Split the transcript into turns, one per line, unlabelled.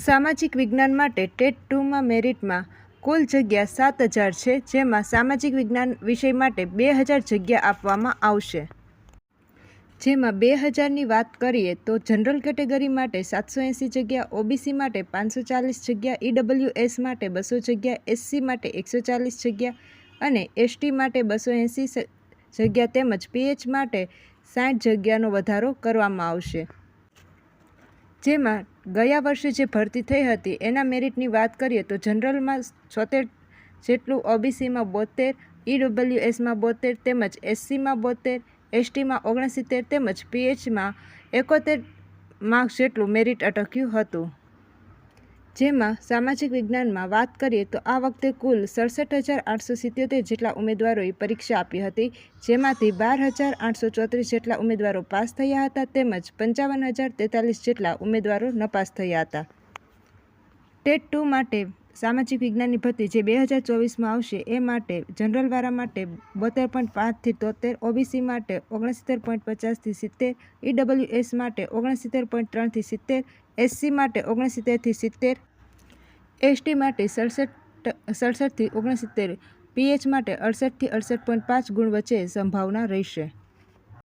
સામાજિક વિજ્ઞાન માટે ટેટ 2માં મેરિટમાં કુલ જગ્યા 7,000 છે, જેમાં સામાજિક વિજ્ઞાન વિષય માટે 2,000 જગ્યા આપવામાં આવશે. જેમાં 2,000ની વાત કરીએ તો જનરલ કેટેગરી માટે 780 જગ્યા, ઓબીસી માટે 540 જગ્યા, ઈડબ્લ્યુએસ માટે 200 જગ્યા, એસસી માટે 140 જગ્યા અને એસટી માટે 280 જગ્યા તેમજ પીએચ માટે 60 જગ્યાનો વધારો કરવામાં આવશે. જેમાં ગયા વર્ષે જે ભરતી થઈ હતી એના મેરિટની વાત કરીએ તો જનરલમાં 76 જેટલું, ઓબીસીમાં 72, ઈડબ્લ્યુએસમાં 72 તેમજ એસસીમાં 72, એસટીમાં 69 તેમજ પીએચમાં 71 માર્ક્સ જેટલું મેરિટ અટક્યું હતું. જેમાં સામાજિક વિજ્ઞાનમાં વાત કરીએ તો આ વખતે કુલ 67,877 જેટલા ઉમેદવારોએ પરીક્ષા આપી હતી, જેમાંથી 12,834 જેટલા ઉમેદવારો પાસ થયા હતા તેમજ 55,043 જેટલા ઉમેદવારો નપાસ થયા હતા. ટેટ 2 માટે સામાજિક વિજ્ઞાનની ભરતી જે 2024માં આવશે એ માટે જનરલવાળા માટે 72.5થી 73, ઓબીસી માટે 69.50થી 70, ઈડબ્લ્યુએસ માટે 69.3થી 70, એસસી માટે 69થી 70, એસટી માટે 67થી 69, પીએચ માટે 68થી 68.5 ગુણ વચ્ચે સંભાવના રહેશે.